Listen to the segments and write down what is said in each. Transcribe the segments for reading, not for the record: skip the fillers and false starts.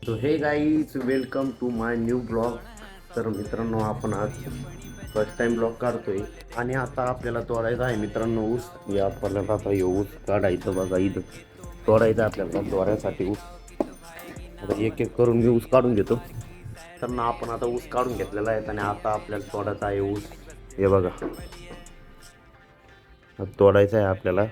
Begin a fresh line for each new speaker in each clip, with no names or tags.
तो hey guys welcome to my new blog. तर मित्रांनो, आपण आज फर्स्ट टाइम ब्लॉग काढतोय आणि आता आपल्याला तोडायचा आहे मित्रांनो ऊस. या आपल्याला आता हे ऊस काढायचं बघा, इथं तोडायचं आपल्याला तोडायसाठी ऊस. आता एक एक करून मी ऊस काढून घेतो. तर ना आपण आता ऊस काढून घेतलेला आहे आणि आता आपल्याला तोडायचा आहे ऊस. हे बघा, तोडायचा आहे आपल्याला.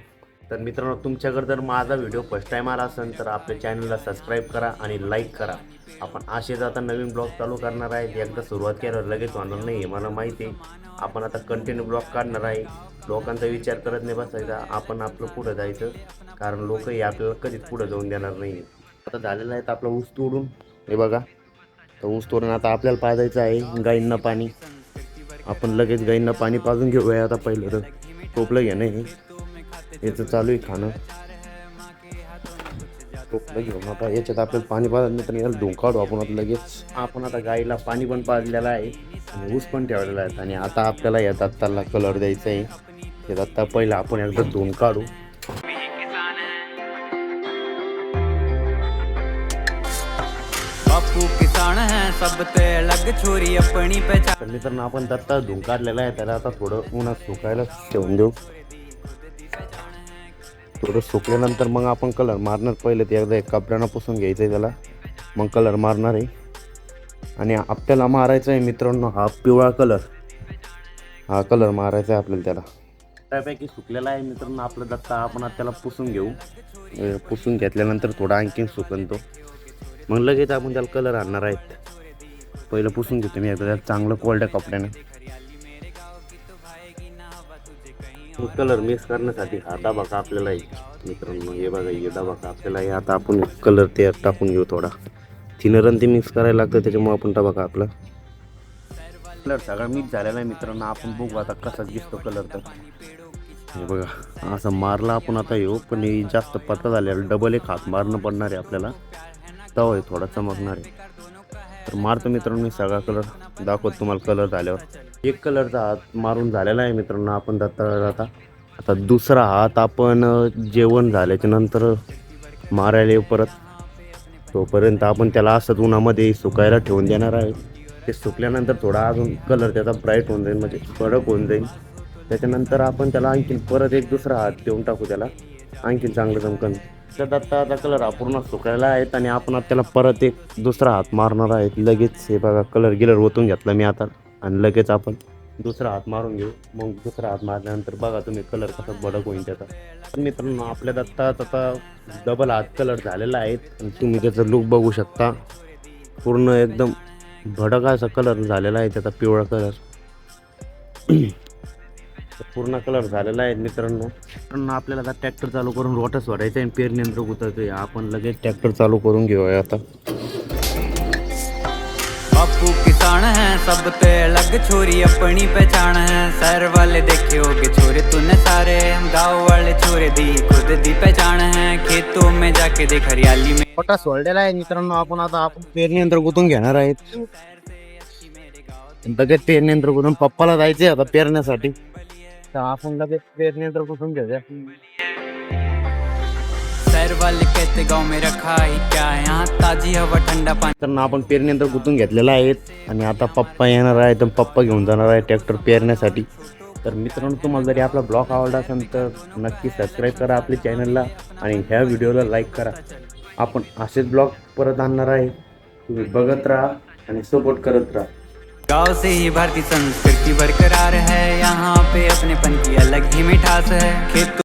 तर मित्रांनो, तुमच्याकडे जर माझा व्हिडिओ फर्स्ट टाईम आला असेल तर आपल्या चॅनलला सबस्क्राईब करा आणि लाईक करा. आपण असेच आता नवीन ब्लॉग चालू करणार आहे. एकदा सुरुवात केल्यावर लगेच होणार नाही आहे, मला माहिती आहे. आपण आता कंटिन्यू ब्लॉग काढणार आहे. लोकांचा विचार करत नाही बसायचा, आपण आपलं पुढं जायचं, कारण लोकही आपल्याला कधीच पुढं जाऊन देणार नाही. आता झालेलं आहे आपला ऊस तोडून. हे बघा, तर ऊस तोडून आता आपल्याला पाजायचं आहे गाईंना पाणी. आपण लगेच गाईंना पाणी पाजून घेऊया. आता पहिलं तर टोपलं घ्या, नाही याचं चालू आहे खाणं. टोपलं घेऊन आता याच्यात आपल्याला पाणी पाजलं, तर याला धुवून काढू आपण आता लगेच. आपण आता गाईला पाणी पण पाजलेलं आहे आणि ऊस पण ठेवलेला आहे. आणि आता आपल्याला या दत्ताला कलर द्यायचा आहे. हे दत्ता पहिला आपण एकदा धुवून काढू.
बापू किसान है सबते अलग छोरी अपनी पहचान.
तर मित्रांनो, आपण दत्ता धुवून काढलेला आहे. त्याला आता थोडं उन्हात सुकायला ठेवून देऊ. थोडं सुकल्यानंतर मग आपण कलर मारणार. पहिले ते एकदा एक कपड्यानं पुसून घ्यायचं आहे त्याला, मग कलर मारणार आहे. आणि आपल्याला मारायचं आहे मित्रांनो हा पिवळा कलर. हा कलर मारायचा आहे आपल्याला त्याला. त्यापैकी सुकलेला आहे मित्रांनो आपला दत्ता. आपण आता त्याला पुसून घेऊ. पुसून घेतल्यानंतर थोडा आणखीन सुकन तो, मग लगेच आपण त्याला कलर आणणार आहेत. पहिलं पुसून घेतो मी एकदा त्याला चांगलं कोरड्या कपड्याने. कलर मिक्स करण्यासाठी हा डबा आपल्याला आहे मित्रांनो. हे बघा, हे डबा आपल्याला आहे. आता आपण कलर ते टाकून घेऊ. थोडा थिनर आणि ते मिक्स करायला लागतं, त्याच्यामुळे आपण डबा आपला कलर सगळा मिक्स झालेला आहे मित्रांनो. आपण बघू आता कसा दिसतो कलर. तर हे बघा, असं मारला आपण आता येऊ, पण हे जास्त पत्ता झालेला डबल एक हात मारणं पडणार आहे आपल्याला. तवा आहे थोडा चमकणार आहे. तर मारतो मित्रांनो मी सगळा कलर, दाखवतो तुम्हाला कलर झाल्यावर. एक कलरचा हात मारून झालेला आहे मित्रांनो आपण दत्ताला. आता दुसरा हात आपण जेवण झाल्याच्या नंतर मारायला येऊ परत. तोपर्यंत आपण त्याला असंच उन्हामध्ये सुकायला ठेवून देणार आहे. ते सुकल्यानंतर थोडा अजून कलर त्याचा ब्राईट होऊन जाईल, म्हणजे कडक होऊन जाईल. त्याच्यानंतर आपण त्याला आणखीन परत एक दुसरा हात देऊन टाकू त्याला, आणखीन चांगलं चमकन. त्या दत्ताचा कलर हा पूर्ण सुकायला आहेत आणि आपण आता त्याला परत एक दुसरा हात मारणार आहे लगेच. हे बघा, कलर गिलर ओतून घेतला मी आता आणि लगेच आपण दुसरा हात मारून घेऊ. मग दुसरा हात मारल्यानंतर बघा तुम्ही कलर कसा भडक होईल त्याचा. पण मित्रांनो, आपल्या दत्तात आता डबल हात कलर झालेला आहे आणि तुम्ही त्याचा लुक बघू शकता. पूर्ण एकदम भडक असा कलर झालेला आहे त्याचा, पिवळा कलर. पूर्ण कलर झालेला आहे मित्रांनो. आपल्याला आता ट्रॅक्टर चालू करून रोटा सोडायचं आहे. पेरणी यंत्र उतरतोय. आपण लगेच ट्रॅक्टर चालू करून घेऊया आता.
बापू किसान है सबते अलग छोरी अपनी पहचान है. शहर वाले देखे होगे छोरे तूने सारे, गाँव वाले छोरे दी खुद दी पहचान है. खेतों में जाके देख हरियाली में.
रोटा सोडलेला आहे मित्रांनो. आपण पेरणी यंत्र गुंतून घेणार आहेत. लगेच पेरणी यंत्र गुंतून पप्पाला जायचे आता पेरण्यासाठी. तर आपण लगेच पेरणी यंत्र गुंतून घेऊया.
शहर वाले कहते गाँव में रखा ही क्या है, यहाँ ताजी हवा ठंडा पानी.
तर आपण पेरणी यंत्र गुंतून घेतलेलं आहेत आणि आता पप्पा येणार आहे. तर पप्पा घेऊन जाणार आहे ट्रॅक्टर पेरण्यासाठी. तर मित्रांनो, तुम्हाला जरी आपला ब्लॉग आवडला असेल तर नक्की सबस्क्राईब करा आपल्या चॅनलला आणि ह्या व्हिडिओला लाईक करा. आपण असेच ब्लॉग परत आणणार आहे. तुम्ही बघत राहा आणि सपोर्ट करत राहा.
गाँव से ही भारतीय संस्कृति बरकरार है, यहाँ पे अपनेपन की अलग ही मिठास है. खेत